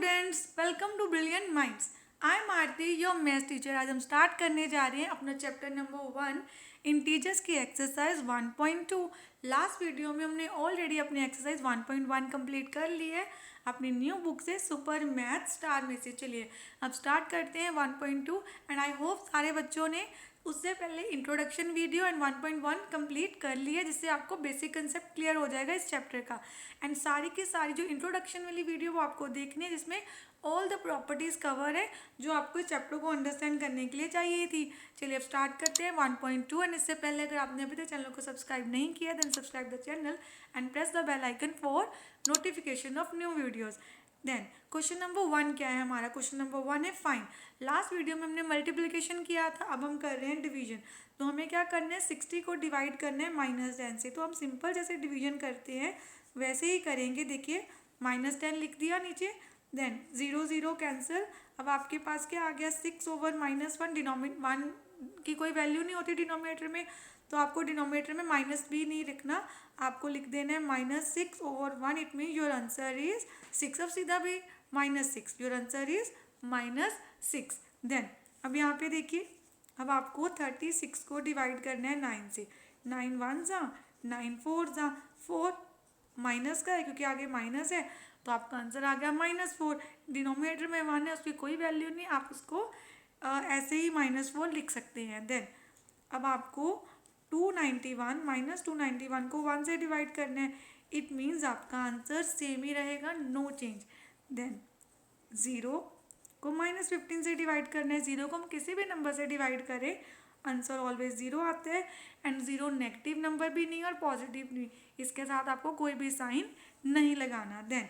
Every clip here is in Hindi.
Students, welcome to Brilliant Minds. I am Aarti, your maths teacher. आज हम स्टार्ट करने जा रहे हैं अपना चैप्टर नंबर 1 इंटीजर्स की एक्सरसाइज 1.2। लास्ट वीडियो में हमने ऑलरेडी अपनी एक्सरसाइज 1.1 कंप्लीट कर ली है अपनी न्यू बुक से, सुपर मैथ स्टार में से। चलिए अब स्टार्ट करते हैं 1.2 एंड आई होप सारे बच्चों ने उससे पहले इंट्रोडक्शन वीडियो एंड 1.1 कंप्लीट कर लिया, जिससे आपको बेसिक कंसेप्ट क्लियर हो जाएगा इस चैप्टर का। एंड सारी की सारी जो इंट्रोडक्शन वाली वीडियो वो आपको देखनी है, जिसमें ऑल द प्रॉपर्टीज़ कवर है जो आपको इस चैप्टर को अंडरस्टैंड करने के लिए चाहिए थी। चलिए अब स्टार्ट करते हैं 1.2। एंड इससे पहले अगर आपने अभी तक चैनल को सब्सक्राइब नहीं किया then subscribe the channel and press the bell icon for notification of new videos. Then question number 1 क्या है हमारा? क्वेश्चन नंबर 1 है फाइंड। लास्ट वीडियो में हमने मल्टीप्लिकेशन किया था, अब हम कर रहे हैं डिवीजन। तो हमें क्या करना है, 60 को डिवाइड करना है -10 से। तो हम सिंपल जैसे डिवीजन करते हैं वैसे ही करेंगे। देखिए -10 लिख दिया नीचे, देन 0 0 कैंसिल। अब आपके पास क्या आ गया, 6/-1। डिनोमिनेटर 1 की कोई वैल्यू नहीं होती डिनोमिनेटर में, तो आपको डिनोमिनेटर में माइनस भी नहीं लिखना, आपको लिख देना है -6/1। It mean your answer is 6। अब सीधा भी -6, योर आंसर इज -6। देन अब यहाँ पे देखिए, अब आपको 36 को डिवाइड करना है 9 से। 9 1 जा, 9 4 जा, 4 माइनस का है क्योंकि आगे माइनस है, तो आपका आंसर आ गया -4। डिनोमिनेटर में 1 है, उसकी कोई वैल्यू नहीं, आप उसको ऐसे ही -4 लिख सकते हैं। देन अब आपको 291 -291 को 1 से डिवाइड करना है। इट मीन्स आपका आंसर सेम ही रहेगा, नो चेंज। देन 0 को -15 से डिवाइड करना है। 0 को हम किसी भी नंबर से डिवाइड करें आंसर ऑलवेज 0 आता है। एंड 0 नेगेटिव नंबर भी नहीं और पॉजिटिव नहीं, इसके साथ आपको कोई भी साइन नहीं लगाना। देन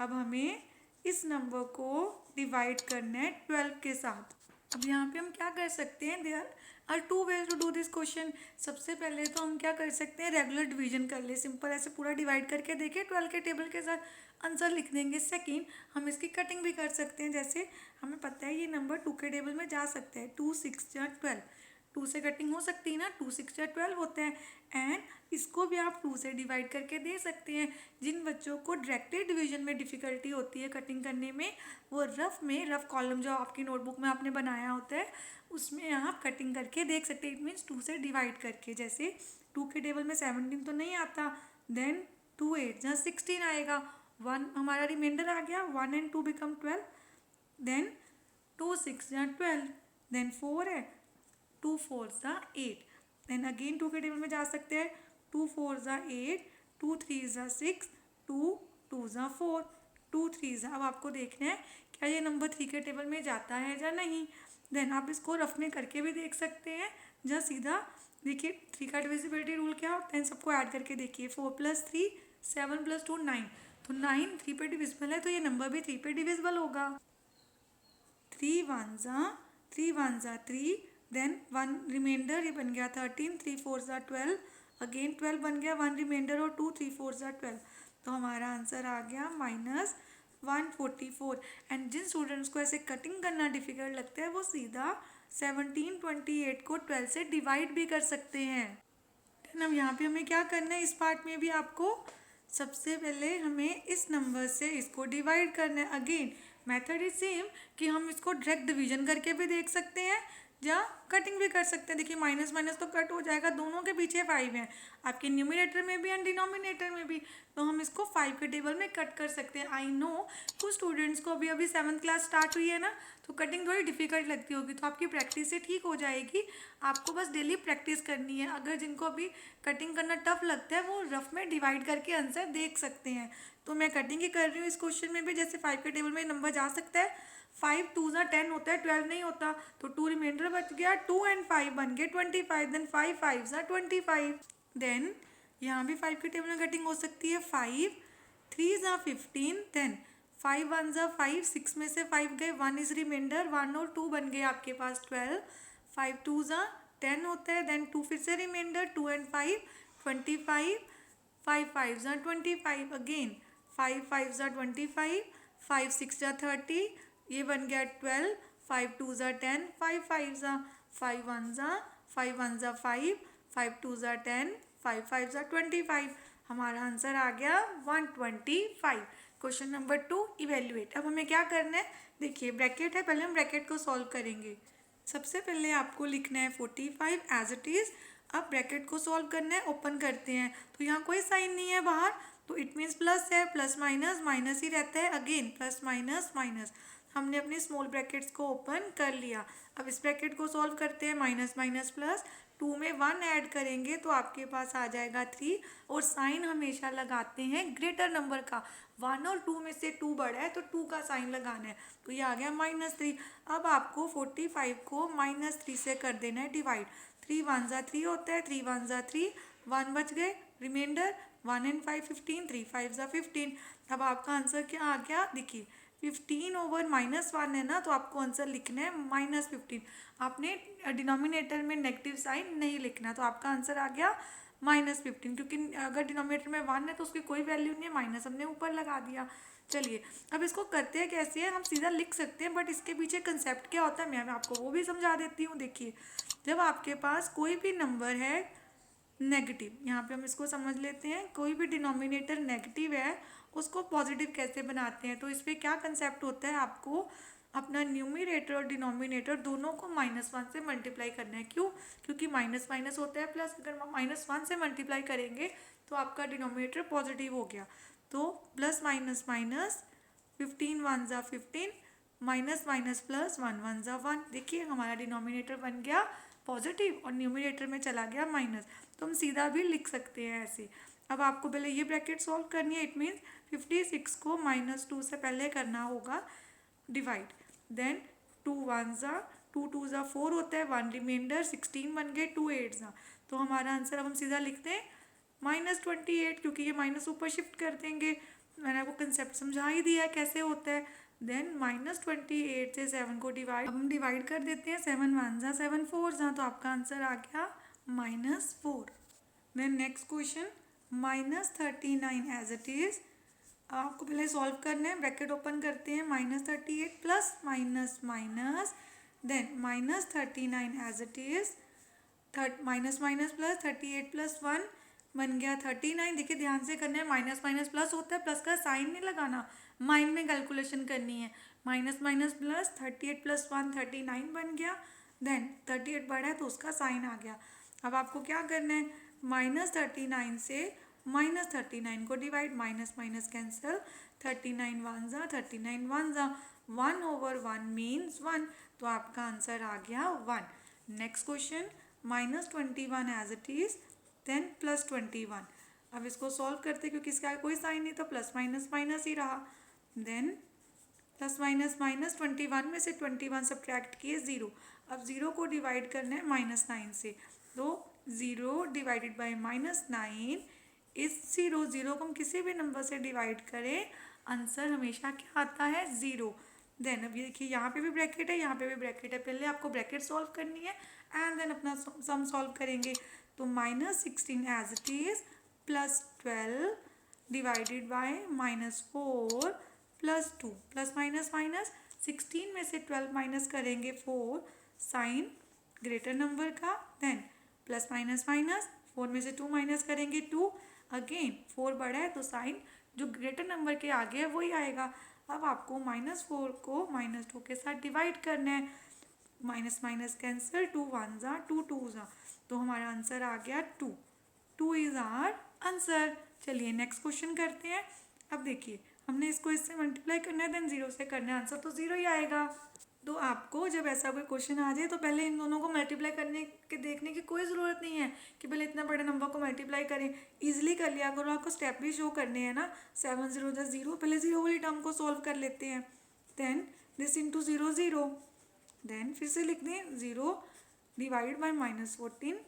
अब हमें इस नंबर को डिवाइड करना है 12 के साथ। अब यहाँ पे हम क्या कर सकते हैं, there are 2 ways to do this question. सबसे पहले तो हम क्या कर सकते हैं, रेगुलर डिवीजन कर ले, सिंपल ऐसे पूरा डिवाइड करके देखिए 12 के टेबल के साथ आंसर लिख देंगे। सेकेंड, हम इसकी कटिंग भी कर सकते हैं, जैसे हमें पता है ये नंबर 2 के टेबल में जा सकता है। 2 6 12, 2 से कटिंग हो सकती है ना, 2 6 12 होते हैं। एंड इसको भी आप 2 से डिवाइड करके दे सकते हैं। जिन बच्चों को डायरेक्टली डिवीजन में डिफ़िकल्टी होती है कटिंग करने में, वो रफ कॉलम जो आपकी नोटबुक में आपने बनाया होता है उसमें आप कटिंग करके देख सकते हैं। इट मीन्स 2 से डिवाइड करके, जैसे 2 के टेबल में 17 तो नहीं आता, देन 2 8 जहाँ 16 आएगा, 1 हमारा रिमाइंडर आ गया, 1 and 2 बिकम 12। देन 2 6 जहाँ 12, देन 4 है, 2 4 ज़ा 8। देन अगेन 2 के टेबल में जा सकते हैं, 2 4 ज़ा 8, 2 3 ज़ा 6, 2 2 ज़ा 4, 2 3 ज़ा। अब आपको देखना है क्या ये नंबर 3 के टेबल में जाता है या नहीं। देन आप इसको रफ में करके भी देख सकते हैं, जहाँ सीधा देखिए 3 का डिविजिबिलिटी रूल क्या होता है, इन सबको ऐड करके देखिए। 4 + 3 7 + 2 9, तो 9 3 पे डिविजिबल है, तो ये नंबर भी 3 पे डिविजिबल होगा। 3 1 ज़ा 3, देन 1 रिमाइंडर, ये बन गया 13, 3 4 ज़ा 12, अगेन 12 बन गया, 1 रिमाइंडर और 2 3 4 ज़ा 12, तो हमारा आंसर आ गया -144। एंड जिन स्टूडेंट्स को ऐसे कटिंग करना डिफिकल्ट लगता है वो सीधा 1728 को 12 से डिवाइड भी कर सकते हैं। अब यहाँ पे हमें क्या करना है, इस पार्ट में भी आपको सबसे पहले हमें इस नंबर से इसको डिवाइड करना है। अगेन मेथड इज सेम कि हम इसको डायरेक्ट डिवीजन करके भी देख सकते हैं या कटिंग भी कर सकते हैं। देखिए माइनस माइनस तो कट हो जाएगा, दोनों के पीछे 5 है, आपके न्यूमिनेटर में भी एंड डिनोमिनेटर में भी, तो हम इसको 5 के टेबल में कट कर सकते हैं। आई नो कुछ स्टूडेंट्स को अभी अभी 7th क्लास स्टार्ट हुई है ना, तो कटिंग थोड़ी डिफिकल्ट लगती होगी, तो आपकी प्रैक्टिस से ठीक हो जाएगी। आपको बस डेली प्रैक्टिस करनी है। अगर जिनको अभी कटिंग करना टफ लगता है वो रफ में डिवाइड करके आंसर देख सकते हैं। तो मैं कटिंग ही कर रही हूँ इस क्वेश्चन में भी, जैसे 5 के टेबल में नंबर जा सकता है। 5 2 ज़ा 10 होता है, 12 नहीं होता, तो 2 रिमाइंडर बच गया, 2 and 5 बन गए 25, देन 5 5 ज़ा 25। देन यहाँ भी 5 के टेबल में कटिंग हो सकती है। 5 3 ज़ा 15, देन 5 1 ज़ा 5, 6 में से 5 गए, 1 इज रिमाइंडर, 1 और 2 बन गए आपके पास 12, 5 2 ज़ा 10 होता है, देन 2 फिर से रिमाइंडर, 2 and 5 25, 5 5 ज़ा 25, अगेन 5 5 ज़ा 25, 5 6 ज़ा 30, ये बन गया 12, 5 2 ज़ा 10, 5 5 ज़ा 5 1 ज़ा 5 1 ज़ा 5, 5 2 ज़ा 10, 5 5 ज़ा 25, हमारा आंसर आ गया 125। Question number 2 evaluate. अब हमें क्या करना है, देखिए ब्रैकेट है, पहले हम ब्रैकेट को सॉल्व करेंगे। सबसे पहले आपको लिखना है 45 एज इट इज़। अब ब्रैकेट को सॉल्व करना है, ओपन करते हैं तो यहाँ कोई साइन नहीं है बाहर, तो इट मीन्स प्लस है, प्लस माइनस माइनस ही रहता है, अगेन प्लस माइनस माइनस। हमने अपने स्मॉल ब्रैकेट्स को ओपन कर लिया। अब इस ब्रैकेट को सॉल्व करते हैं, माइनस माइनस प्लस, 2 में 1 ऐड करेंगे तो आपके पास आ जाएगा 3। और साइन हमेशा लगाते हैं ग्रेटर नंबर का, 1 और 2 में से 2 बड़ा है तो 2 का साइन लगाना है, तो ये आ गया -3। अब आपको 45 को -3 से कर देना है डिवाइड। 3 1 जा 3 होता है, 3 1 जा 3, 1 बच गए, रिमाइंडर 1 and 5 15, 3 5 जा 15। अब आपका आंसर क्या आ गया, देखिए 15 ओवर -1 है ना, तो आपको आंसर लिखना है -15। आपने डिनोमिनेटर में नेगेटिव साइन नहीं लिखना, तो आपका आंसर आ गया -15, क्योंकि अगर डिनोमिनेटर में 1 है तो उसकी कोई वैल्यू नहीं है, माइनस हमने ऊपर लगा दिया। चलिए अब इसको करते हैं कैसे है, हम सीधा लिख सकते हैं बट इसके पीछे कंसेप्ट क्या होता है मैं आपको वो भी समझा देती हूँ। देखिए जब आपके पास कोई भी नंबर है नेगेटिव, यहाँ पे हम इसको समझ लेते हैं, कोई भी डिनोमिनेटर नेगेटिव है उसको पॉजिटिव कैसे बनाते हैं, तो इस पर क्या कंसेप्ट होता है, आपको अपना न्यूमरेटर और डिनोमिनेटर दोनों को -1 से मल्टीप्लाई करना है। क्यों, क्योंकि माइनस माइनस होता है प्लस, अगर -1 से मल्टीप्लाई करेंगे तो आपका डिनोमिनेटर पॉजिटिव हो गया, तो प्लस माइनस माइनस 15 1 जा 15, माइनस माइनस प्लस 1 1 जा 1। देखिए हमारा डिनोमिनेटर बन गया पॉजिटिव और न्यूमरेटर में चला गया माइनस, तो हम सीधा भी लिख सकते हैं ऐसे। अब आपको पहले ये ब्रैकेट सॉल्व करनी है, इट मीन्स 56 को -2 से पहले करना होगा डिवाइड, देन 2 1 जा 2 2 जा 4 होता है, 1 रिमाइंडर, 16 बन गए, 2 8 जा, तो हमारा आंसर अब हम सीधा लिखते हैं -28, क्योंकि ये माइनस ऊपर शिफ्ट कर देंगे, मैंने आपको कंसेप्ट समझा ही दिया है कैसे होता है। देन -28 से 7 को डिवाइड, अब हम डिवाइड कर देते हैं, 7 1 जा 7 4 जा, तो आपका आंसर आ गया -4। Then next question -39 as it is. आपको पहले सॉल्व करना है, ब्रैकेट ओपन करते हैं, -38 plus minus minus, then -39 as it is, minus minus plus 38 plus 1 बन गया 39। देखिए ध्यान से करना है, माइनस माइनस प्लस होता है, प्लस का साइन नहीं लगाना, माइंड में कैलकुलेशन करनी है। माइनस माइनस प्लस 38 प्लस 1 39 बन गया, देन 38 बढ़ा है तो उसका साइन आ गया। अब आपको क्या करना है, -39 से -39 को डिवाइड, माइनस माइनस कैंसिल, 39 1 जा 39 1 जा, 1 ओवर 1 मीन्स 1, तो आपका आंसर आ गया 1। Next question -21 as it is, then +21। अब इसको सॉल्व करते क्योंकि इसका कोई साइन नहीं तो प्लस माइनस माइनस ही रहा, देन प्लस माइनस माइनस, 21 में से 21 सब्ट्रैक्ट किए 0। अब 0 को डिवाइड करना है -9 से, तो 0 डिवाइडेड बाई -9 इस 0। 0 को हम किसी भी नंबर से डिवाइड करें आंसर हमेशा क्या आता है 0। देन अब ये देखिए यहाँ पे भी ब्रैकेट है, यहाँ पे भी ब्रैकेट है, पहले आपको ब्रैकेट सॉल्व करनी है एंड देन अपना सम सॉल्व करेंगे, तो -16 as it is +12 divided by -4 +2, plus minus minus, 16 में से 12 माइनस करेंगे 4, साइन ग्रेटर नंबर का, देन प्लस माइनस माइनस, 4 में से 2 माइनस करेंगे 2, अगेन 4 बड़ा है तो साइन जो ग्रेटर नंबर के आगे है वही आएगा। अब आपको -4 को -2 के साथ डिवाइड करना है, माइनस माइनस कैंसिल, 2 1 जा 2 2 जा, तो हमारा आंसर आ गया 2। 2 इज आवर आंसर। चलिए नेक्स्ट क्वेश्चन करते हैं। अब देखिए हमने इसको इससे मल्टीप्लाई करना है, देन 0 से करना है, आंसर तो 0 ही आएगा। तो आपको जब ऐसा कोई क्वेश्चन आ जाए तो पहले इन दोनों को मल्टीप्लाई करने के देखने की कोई ज़रूरत नहीं है कि पहले इतना बड़े नंबर को मल्टीप्लाई करें, ईजिली कर लिया करो। आपको स्टेप भी शो करने हैं ना, 7 0 जा 0, पहले 0 वाली टर्म को सॉल्व कर लेते हैं, देन दिस इंटू 0 0, देन फिर से लिख दें 0 डिवाइड बाई -14,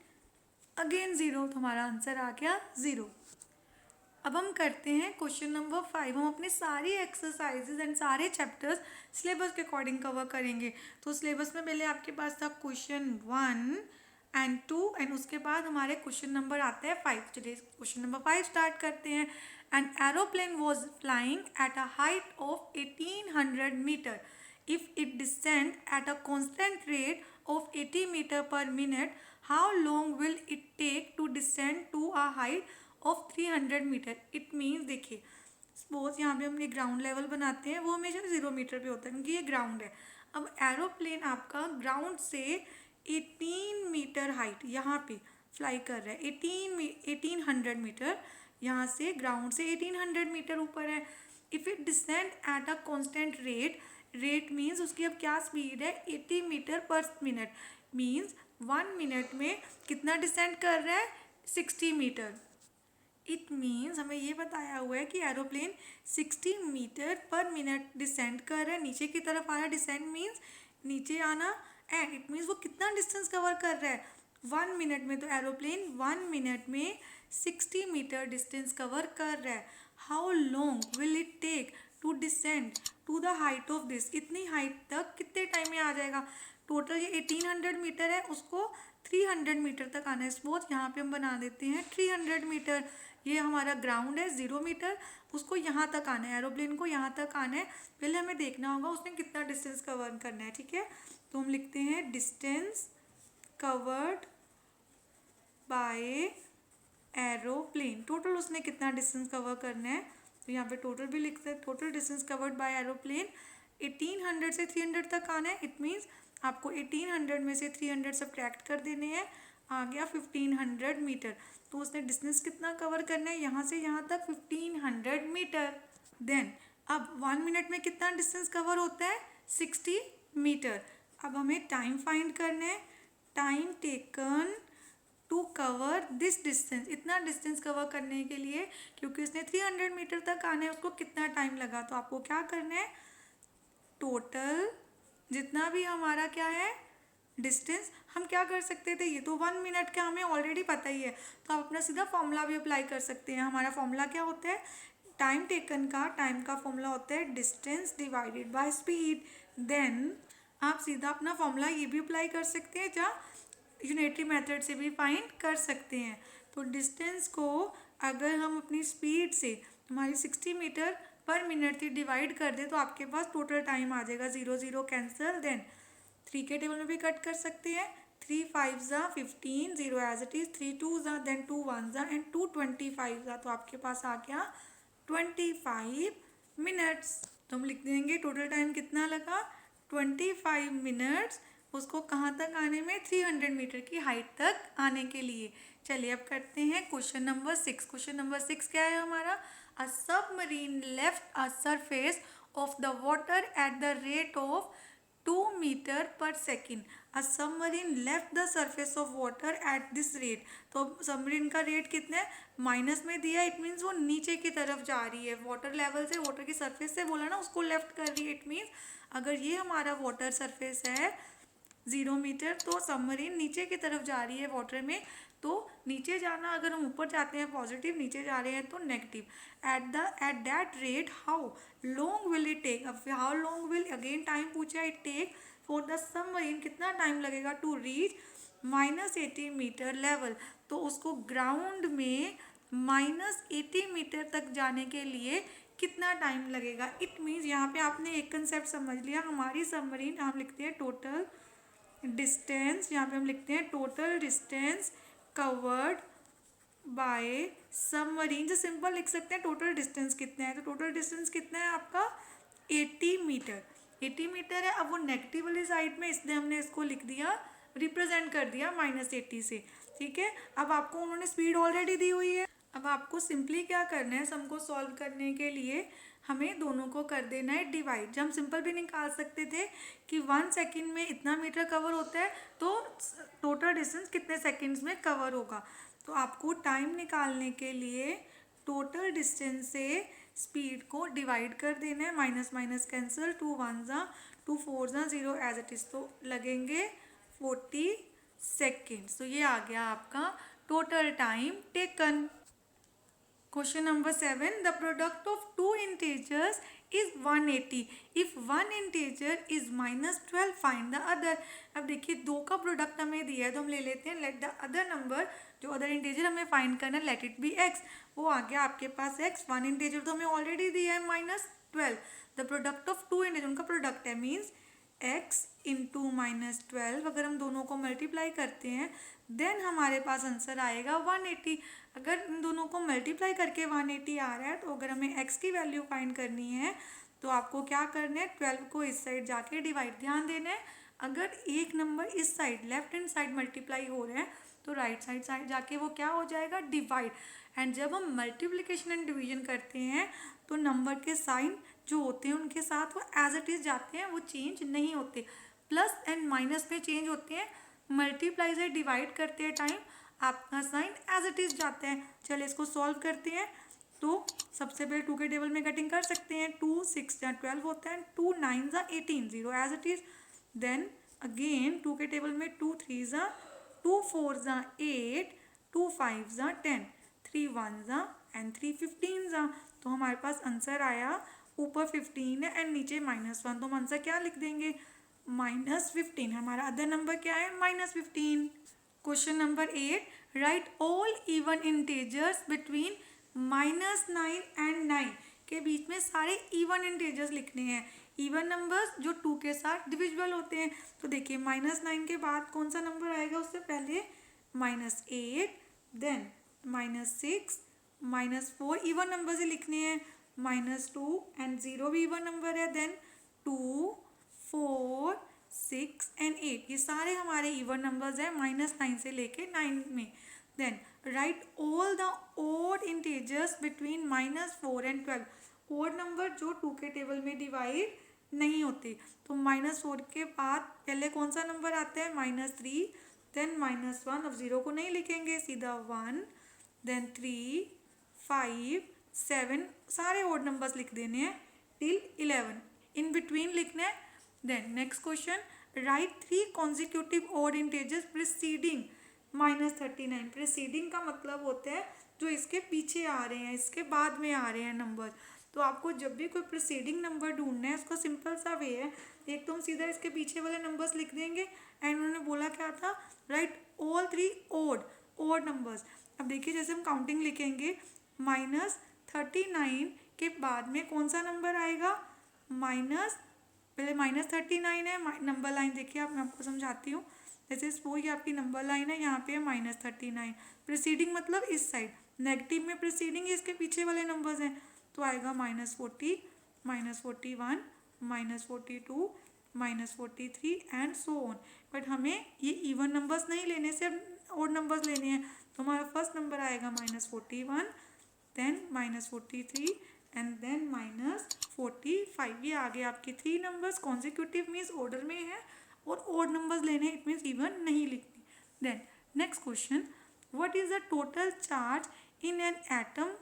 अगेन 0, तो हमारा आंसर आ गया 0। अब हम करते हैं क्वेश्चन नंबर 5। हम अपनी सारी एक्सरसाइजेज एंड सारे चैप्टर्स सिलेबस के अकॉर्डिंग कवर करेंगे। तो सिलेबस में पहले आपके पास था क्वेश्चन 1 एंड 2 एंड उसके बाद हमारे क्वेश्चन नंबर आते हैं 5। चलिए क्वेश्चन नंबर 5 स्टार्ट करते हैं। An aeroplane was flying at a height of 1800 metre. If it descend at a constant rate of 80 metre per minute, how long will it take to descend to a height of 300 metre. It means देखिए सपोज यहाँ पे हमने ग्राउंड लेवल बनाते हैं, वो हमेशा 0 मीटर पे होता है क्योंकि ये ग्राउंड है। अब एरोप्लेन आपका ग्राउंड से 18 मीटर हाइट यहाँ पे फ्लाई कर रहा है। 1800 मीटर, यहाँ से ग्राउंड से 1800 मीटर ऊपर है। If it descend at a constant rate, rate means उसकी अब क्या स्पीड है, 80 metre per minute, means 1 minute में कितना डिसेंड कर रहा है, 60 मीटर। इट मीन्स हमें ये बताया हुआ है कि aeroplane 60 metre per minute descend कर रहा है, नीचे की तरफ आ रहा है। डिसेंड मीन्स नीचे आना, एंड इट मीन्स वो कितना डिस्टेंस कवर कर रहा है 1 मिनट में। तो एरोप्लेन 1 मिनट में 60 मीटर डिस्टेंस कवर कर रहा है। How long will it take to descend to the height of this, इतनी हाइट तक कितने टाइम में आ जाएगा। टोटल ये 1800 मीटर है, उसको 300 मीटर तक आना है। सपोज यहाँ पे हम बना देते हैं 300 मीटर, ये हमारा ग्राउंड है 0 मीटर, उसको यहाँ तक आना है, एरोप्लेन को यहाँ तक आना है। पहले हमें देखना होगा उसने कितना डिस्टेंस कवर करना है, ठीक है। तो हम लिखते हैं distance covered by aeroplane, total उसने कितना डिस्टेंस कवर करना है, तो यहाँ पे टोटल भी लिखते हैं। Total distance covered by aeroplane 1800 से 300 तक आना है। इट मीन्स आपको 1800 में से 300 सब्ट्रैक्ट कर देने हैं, आ गया 1500 मीटर। तो उसने डिस्टेंस कितना कवर करना है, यहाँ से यहाँ तक 1500 मीटर। देन अब 1 मिनट में कितना डिस्टेंस कवर होता है, 60 मीटर। अब हमें टाइम फाइंड करना है, time taken to cover this distance, इतना डिस्टेंस कवर करने के लिए, क्योंकि उसने 300 मीटर तक आना है, उसको कितना टाइम लगा। तो आपको क्या करना है, टोटल जितना भी हमारा क्या है डिस्टेंस, हम क्या कर सकते थे, ये तो 1 मिनट का हमें ऑलरेडी पता ही है, तो आप अपना सीधा फॉर्मूला भी अप्लाई कर सकते हैं। हमारा फॉर्मूला क्या होता है, टाइम टेकन का, टाइम का फॉर्मूला होता है distance divided by speed. Then आप सीधा अपना फॉर्मूला ये भी अप्लाई कर सकते हैं, जहाँ यूनिटरी मेथड से भी फाइंड कर सकते हैं। तो डिस्टेंस को अगर हम अपनी स्पीड से, हमारी 60 मीटर पर मिनट से डिवाइड कर दें, तो आपके पास टोटल टाइम आ जाएगा। 0 0 कैंसिल, देन 3 के टेबल में भी कट कर सकते हैं। 3 5 ज़ा 15, 0 एज इट इज़, 3 2 ज़ा, देन 2 1 ज़ा, एंड 2 25 ज़ा। तो आपके पास आ गया 25 मिनट्स। तो हम लिख देंगे टोटल टाइम कितना लगा, 25 मिनट्स, उसको कहाँ तक आने में, 300 मीटर की हाइट तक आने के लिए। चलिए अब करते हैं क्वेश्चन नंबर 6। क्वेश्चन नंबर 6 क्या है हमारा, a submarine left a surface of the water at the rate of 2 meter per second. A submarine left the surface of water at this rate. तो सबमरीन का रेट कितना है, माइनस में दिया, इट मीन्स वो नीचे की तरफ जा रही है, वाटर लेवल से, वाटर की सरफेस से बोला ना, उसको लेफ्ट कर रही है। इट मीन्स अगर ये हमारा वाटर सरफेस है 0 मीटर, तो सबमरीन नीचे की तरफ जा रही है वाटर में। तो नीचे जाना, अगर हम ऊपर जाते हैं पॉजिटिव, नीचे जा रहे हैं तो negative. At that rate how long will it take, अब how long will, again time पूछा, it take for the submarine, कितना टाइम लगेगा टू रीच -80 मीटर लेवल। तो उसको ग्राउंड में -80 मीटर तक जाने के लिए कितना टाइम लगेगा। इट मीन्स यहाँ पे आपने एक कंसेप्ट समझ लिया, हमारी सबमरीन, हम लिखते हैं टोटल डिस्टेंस, यहाँ पे हम लिखते हैं total distance covered by submarine. जो सिंपल लिख सकते हैं टोटल डिस्टेंस कितना है, तो टोटल डिस्टेंस कितना है आपका 80 मीटर। 80 मीटर है। अब वो नेगेटिव वाली साइड में, इसलिए हमने इसको लिख दिया, रिप्रेजेंट कर दिया -80 से, ठीक है। अब आपको उन्होंने स्पीड ऑलरेडी दी हुई है, अब आपको सिंपली क्या करना है, सम को सॉल्व करने के लिए हमें दोनों को कर देना है डिवाइड। जब हम सिंपल भी निकाल सकते थे कि 1 सेकेंड में इतना मीटर कवर होता है, तो टोटल डिस्टेंस कितने सेकेंड्स में कवर होगा। तो आपको टाइम निकालने के लिए टोटल डिस्टेंस से स्पीड को डिवाइड कर देना है, माइनस माइनस कैंसिल, 2 1 ज़ा, 2 4 ज़ा, 0 एज इट इज़, तो लगेंगे 40 सेकेंड्स। तो ये आ गया आपका total time taken. Question number 7. The product of two integers is 180. If one integer is -12, find the other. अब देखिए दो का प्रोडक्ट हमें दिया है, तो हम ले लेते हैं लेट द अदर नंबर, जो अदर इंटीजर हमें फाइंड करना है, लेट इट बी x। वो आ गया आपके पास x। वन इंटीजर तो हमें ऑलरेडी दिया है -12। The product of two integer, उनका प्रोडक्ट है, मीन्स x इंटू -12, अगर हम दोनों को मल्टीप्लाई करते हैं देन हमारे पास आंसर आएगा 180। अगर इन दोनों को मल्टीप्लाई करके 180 आ रहा है तो अगर हमें x की वैल्यू फाइंड करनी है तो आपको क्या करना है, 12 को इस साइड जाके डिवाइड, ध्यान देना है अगर एक नंबर इस side left hand side multiply हो रहे हैं तो राइट साइड जाके वो क्या हो जाएगा, डिवाइड। एंड जब हम मल्टीप्लिकेशन एंड डिवीजन करते हैं तो नंबर के साइन जो होते हैं उनके साथ वो एज इट इज जाते हैं, वो चेंज नहीं होते। प्लस एंड माइनस में चेंज होते हैं, मल्टीप्लाई से डिवाइड करते टाइम आपका साइन एज इट इज जाता है। चलिए इसको सॉल्व करते हैं। तो सबसे पहले 2 के टेबल में कटिंग कर सकते हैं, 2 6 या 12 होता है, 2 9 जा 18, 0 as it is. Then again 2 के टेबल में 2 3 जा 2 4 जा 8, 2 5 जा 10, 3 1 जा एंड 3 15 जा। तो हमारे पास आंसर आया, ऊपर 15 है एंड नीचे -1, तो हम आंसर क्या लिख देंगे, -15। हमारा अदर नंबर क्या है, -15। Question number 8, right all even integers between -9 and 9, के बीच में सारे इवन इंटीजर्स लिखने हैं। इवन नंबर्स जो 2 के साथ डिविजिबल होते हैं। तो देखिए -9 के बाद कौन सा नंबर आएगा, उससे पहले -8, देन -6, -4, इवन नंबर से लिखने हैं, -2 एंड 0 भी इवन नंबर है, देन 2 4 6 एंड 8, ये सारे हमारे इवन नंबर्स हैं -9 से लेके 9 में। Then write all the odd integers between -4 and 12, odd number जो 2 के टेबल में डिवाइड नहीं होते। तो -4 के बाद पहले कौन सा नंबर आता है, -3, देन -1, अब 0 को नहीं लिखेंगे, सीधा 1, देन 3 5 7, सारे ओड नंबर्स लिख देने हैं टिल 11, इन बिटवीन लिखना है। Then next question, write 3 consecutive odd integers preceding -39। Preceding का मतलब होता है जो इसके पीछे आ रहे हैं, इसके बाद में आ रहे हैं नंबर। तो आपको जब भी कोई प्रीसीडिंग नंबर ढूंढना है उसका सिंपल सा वे है, एक तो हम सीधा इसके पीछे वाले नंबर्स लिख देंगे। एंड उन्होंने बोला क्या था, राइट ऑल 3 ओड नंबर्स। अब देखिए जैसे हम काउंटिंग लिखेंगे, -39 के बाद में कौन सा नंबर आएगा, पहले -39 है, नंबर लाइन देखिए आप, मैं आपको समझाती हूँ। जैसे सपोज ये आपकी नंबर लाइन है, यहाँ पे है -39, प्रीसीडिंग मतलब इस साइड, नेगेटिव में प्रीसीडिंग इसके पीछे वाले नंबर्स हैं, तो आएगा -40, -41, -42, -43 एंड सो ऑन। बट हमें ये इवन नंबर्स नहीं लेने, सिर्फ ओड नंबर्स लेने हैं। तो हमारा फर्स्ट नंबर आएगा -41, देन -43 एंड देन -45। ये आगे आपके 3 नंबर्स कॉन्जिक्यूटिव मीन्स ऑर्डर में है, और ओड नंबर्स लेने इट मीन्स इवन नहीं लिखनी। Then next question, what is the total charge in an atom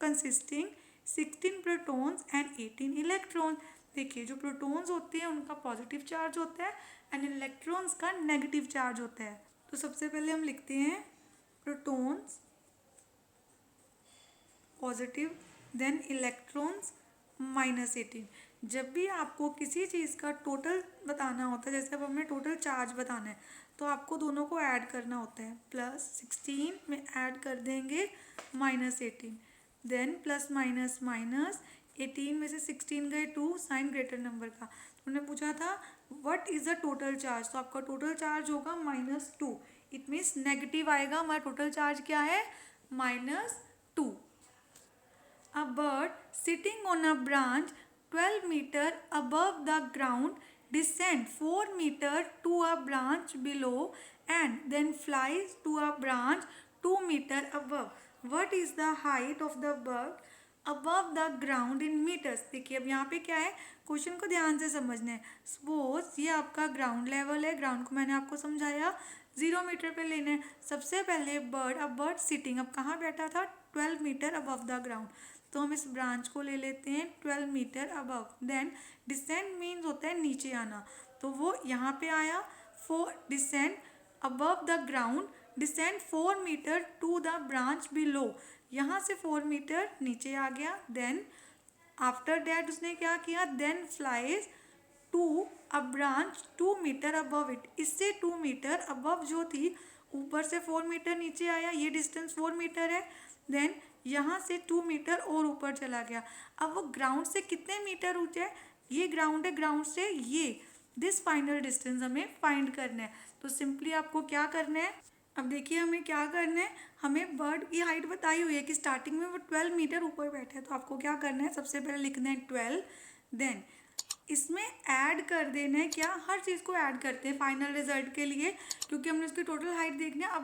consisting 16 protons and 18 electrons. देखिए जो प्रोटॉन्स होते हैं उनका पॉजिटिव चार्ज होता है एंड इलेक्ट्रॉन्स का नेगेटिव चार्ज होता है। तो सबसे पहले हम लिखते हैं प्रोटॉन्स पॉजिटिव, देन इलेक्ट्रॉन्स -18। जब भी आपको किसी चीज़ का टोटल बताना होता है, जैसे अब हमें टोटल चार्ज बताना है, तो आपको दोनों को ऐड करना होता है। +16 में ऐड कर देंगे -18, देन प्लस माइनस माइनस 18 में से 16 गए 2, साइन ग्रेटर नंबर का। तो उन्होंने पूछा था what is the total charge, तो आपका टोटल चार्ज होगा -2, इट मीन्स नेगेटिव आएगा। हमारा टोटल चार्ज क्या है, -2। A bird sitting on a branch 12 meter above the ground descends 4 meter to a branch below and then flies to a branch 2 meter above. What is the height of the bird above the ground in meters? देखिए अब यहाँ पे क्या है, क्वेश्चन को ध्यान से समझना है। सपोज ये आपका ग्राउंड लेवल है, ग्राउंड को मैंने आपको समझाया 0 मीटर पे लेना है। सबसे पहले बर्ड, अब बर्ड सिटिंग, अब कहाँ बैठा था, 12 मीटर अबव द ग्राउंड, तो हम इस ब्रांच को ले लेते हैं 12 metre above. Then descend means होता है नीचे आना, तो वो यहाँ पे आया, descend above the ground, descend 4 metre to the branch below, यहाँ से 4 मीटर नीचे आ गया। देन आफ्टर दैट उसने क्या किया, then flies to a branch 2 metre above it, इससे 2 मीटर अबव जो थी, ऊपर से 4 मीटर नीचे आया, ये डिस्टेंस 4 मीटर है। देन यहाँ से 2 मीटर और ऊपर चला गया। अब वो ग्राउंड से कितने मीटर ऊंचा है, ये ग्राउंड है, ग्राउंड से ये दिस फाइनल डिस्टेंस हमें फाइंड करना है। तो सिंपली आपको क्या करना है, अब देखिए हमें क्या करना है, हमें बर्ड की हाइट बताई हुई है कि स्टार्टिंग में वो 12 मीटर ऊपर बैठे हैं। तो आपको क्या करना है, सबसे पहले लिखना है 12, देन इसमें ऐड कर देना है, क्या हर चीज़ को ऐड करते हैं फाइनल रिजल्ट के लिए, क्योंकि हमने उसकी टोटल हाइट देखनी है अब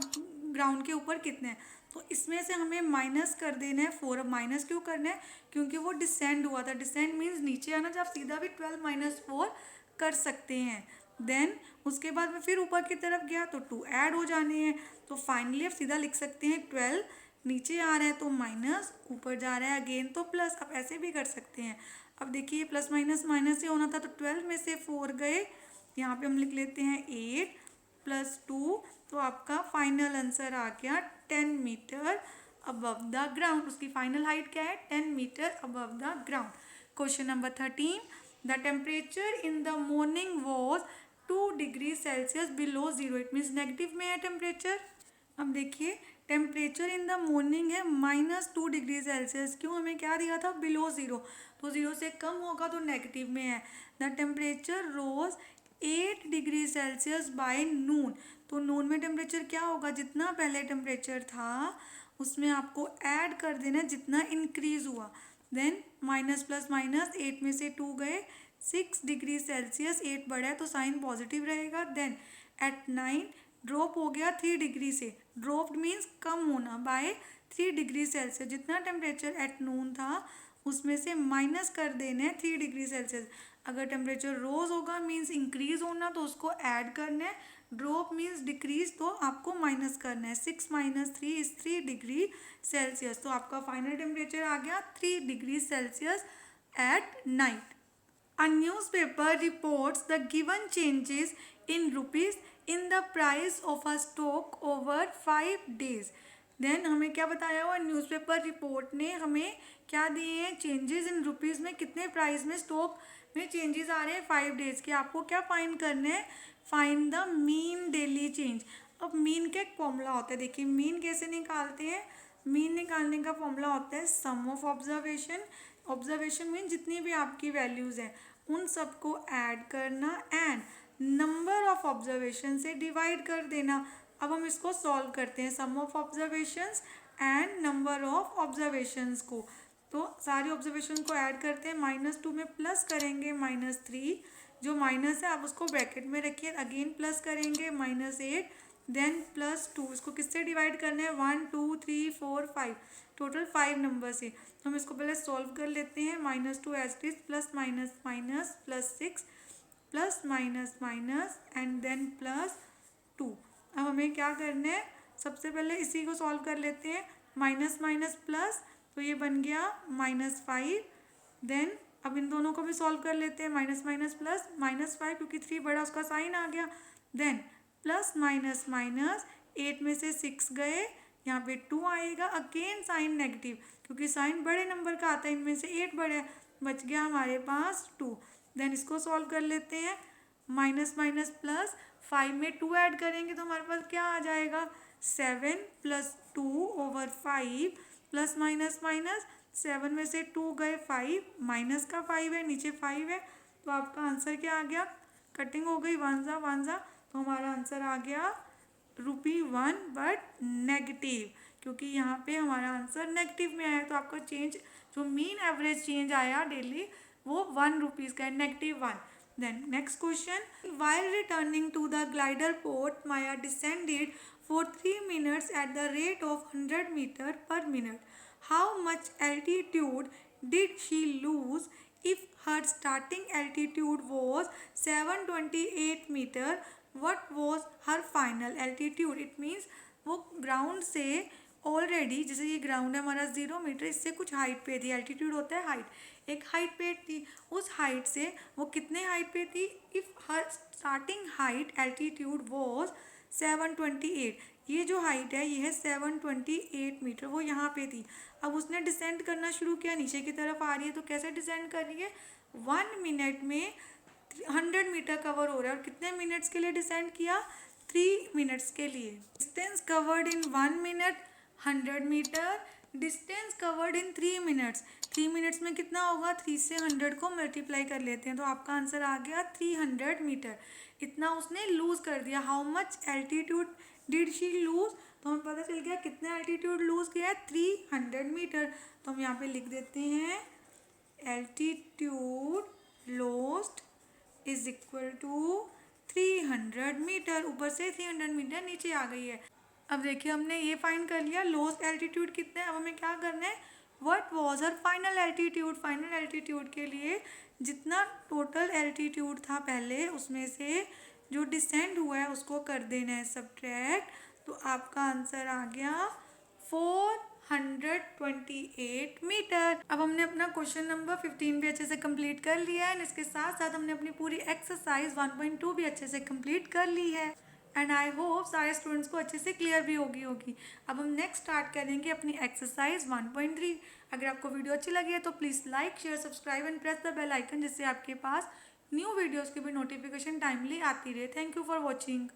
ग्राउंड के ऊपर कितने हैं। तो इसमें से हमें माइनस कर देना है 4। अब माइनस क्यों करना है, क्योंकि वो डिसेंड हुआ था, डिसेंड मीन्स नीचे आना, जब आप सीधा भी 12 - 4 कर सकते हैं। देन उसके बाद में फिर ऊपर की तरफ गया तो 2 ऐड हो जाने हैं। तो फाइनली आप सीधा लिख सकते हैं 12 नीचे आ रहा है तो माइनस, ऊपर जा रहा है अगेन तो प्लस। आप ऐसे भी कर सकते हैं। अब देखिए प्लस माइनस माइनस से होना था तो 12 में से 4 गए, यहाँ पे हम लिख लेते हैं 8 + 2। तो आपका फाइनल आंसर आ गया 10 मीटर अबव द ग्राउंड। उसकी फाइनल हाइट क्या है, 10 metre above the ground. Question number 13, the temperature in the morning was 2 degree Celsius below zero. It means negative में है टेम्परेचर। अब देखिए टेम्परेचर इन द मॉर्निंग है -2 डिग्री सेल्सियस, क्यों, हमें क्या दिया था, बिलो ज़ीरो। तो ज़ीरो से कम होगा तो नेगेटिव में है। The temperature rose 8 degree Celsius by noon. तो नून में टेम्परेचर क्या होगा, जितना पहले टेम्परेचर था उसमें आपको ऐड कर देना जितना इंक्रीज हुआ। देन माइनस प्लस माइनस, 8 में से 2 गए, 6 डिग्री सेल्सियस, 8 बढ़ा है तो साइन पॉजिटिव रहेगा। देन एट 9 ड्रॉप हो गया 3 डिग्री से, ड्रॉप्ड मीन्स कम होना, बाय 3 डिग्री सेल्सियस। जितना टेम्परेचर एट नून था उसमें से माइनस कर देना है 3 डिग्री सेल्सियस। अगर टेम्परेचर रोज होगा मीन्स इंक्रीज होना तो उसको ऐड करना है, ड्रॉप मीन्स डिक्रीज तो आपको माइनस करना है। 6 - 3 इज 3 डिग्री सेल्सियस। तो आपका फाइनल टेम्परेचर आ गया 3 degree Celsius at night. A newspaper reports the given changes in rupees in the price of a stock over 5 days. Then हमें क्या बताया हुआ, न्यूज़पेपर रिपोर्ट ने हमें क्या दिए हैं, चेंजेस इन रुपीज़ में कितने प्राइस में स्टॉक में चेंजेस आ रहे हैं 5 डेज़ के। आपको क्या फाइंड करना है, find the mean daily change. अब मीन का एक फॉर्मूला होता है, देखिए मीन कैसे निकालते हैं, मीन निकालने का फॉर्मूला होता है sum of observation. Observation mean जितनी भी आपकी वैल्यूज़ हैं उन सबको ऐड करना एंड नंबर ऑफ ऑब्जर्वेशन से डिवाइड कर देना। अब हम इसको सॉल्व करते हैं, sum of observations and number of observations को। तो सारे ऑब्जर्वेशन को ऐड करते हैं, -2 में प्लस करेंगे -3, जो माइनस है आप उसको ब्रैकेट में रखिए, अगेन प्लस करेंगे -8, देन +2। इसको किससे डिवाइड करना है, 1 2 3 4 5, टोटल 5 नंबर से। तो हम इसको पहले सॉल्व कर लेते हैं, -2 as it is, plus minus minus +6 plus minus minus and then +2। अब हमें क्या करना है, सबसे पहले इसी को सॉल्व कर लेते हैं, माइनस माइनस प्लस, तो ये बन गया -5। देन अब इन दोनों को भी सॉल्व कर लेते हैं, माइनस माइनस प्लस -5, क्योंकि 3 बड़ा उसका साइन आ गया। देन प्लस माइनस माइनस, 8 में से 6 गए, यहाँ पे 2 आएगा, अगेन साइन नेगेटिव क्योंकि साइन बड़े नंबर का आता है, इनमें से 8 बड़ा है, बच गया हमारे पास 2। देन इसको सॉल्व कर लेते हैं, माइनस माइनस प्लस, 5 में 2 ऐड करेंगे तो हमारे पास क्या आ जाएगा, 7 + 2/5 प्लस माइनस माइनस, 7 में से 2 गए, 5, माइनस का 5 है, नीचे 5 है, तो आपका आंसर क्या आ गया, कटिंग हो गई 1 जा 1 जा, तो हमारा आंसर आ गया ₹1 बट नेगेटिव, क्योंकि यहाँ पे हमारा आंसर नेगेटिव में आया। तो आपका चेंज जो मीन एवरेज चेंज आया डेली वो ₹1 का है, -1। Then next question, while returning to the glider port Maya descended for 3 minutes at the rate of 100 meter per minute. How much altitude did she lose if her starting altitude was 728 meter? What was her final altitude? It means वो ग्राउंड से ऑलरेडी, जैसे ये ग्राउंड है हमारा 0 मीटर, इससे कुछ हाइट पे थी, एल्टीट्यूड होता है हाइट, एक हाइट पे थी, उस हाइट से वो कितने हाइट पे थी, if her starting height altitude was 728, ये जो हाइट है ये है 728 मीटर, वो यहाँ पे थी। अब उसने डिसेंड करना शुरू किया, नीचे की तरफ आ रही है, तो कैसे डिसेंड कर रही है, 1 मिनट में 100 मीटर कवर हो रहा है, और कितने मिनट्स के लिए डिसेंड किया, 3 मिनट्स के लिए। Distance covered in 1 minute 100 metres, distance covered in 3 minutes. 3 minutes में कितना होगा, 3 से 100 को मल्टीप्लाई कर लेते हैं तो आपका आंसर आ गया 300 मीटर। इतना उसने लूज कर दिया। How much altitude did she lose, तो हमें पता चल गया कितना एल्टीट्यूड लूज किया है, 300 मीटर। तो हम यहाँ पे लिख देते हैं altitude lost is equal to 300 metres. ऊपर से 300 मीटर नीचे आ गई है। अब देखिए हमने ये फाइंड कर लिया लॉस्ट एल्टीट्यूड कितना है। अब हमें क्या करना है, what was her final altitude. Final altitude के लिए जितना टोटल एल्टीट्यूड था पहले उसमें से जो डिसेंड हुआ है उसको कर देना है सब्ट्रैक्ट। तो आपका आंसर आ गया 428 मीटर। अब हमने अपना क्वेश्चन नंबर 15 भी अच्छे से कंप्लीट कर लिया है, इसके साथ साथ हमने अपनी पूरी एक्सरसाइज 1.2 भी अच्छे से कंप्लीट कर ली है। एंड आई होप सारे स्टूडेंट्स को अच्छे से क्लियर भी होगी। अब हम नेक्स्ट स्टार्ट करेंगे अपनी एक्सरसाइज 1.3। अगर आपको वीडियो अच्छी लगी है तो please like share subscribe and press the bell icon, जिससे आपके पास न्यू वीडियोज़ की भी नोटिफिकेशन टाइमली आती रहे। Thank you for watching.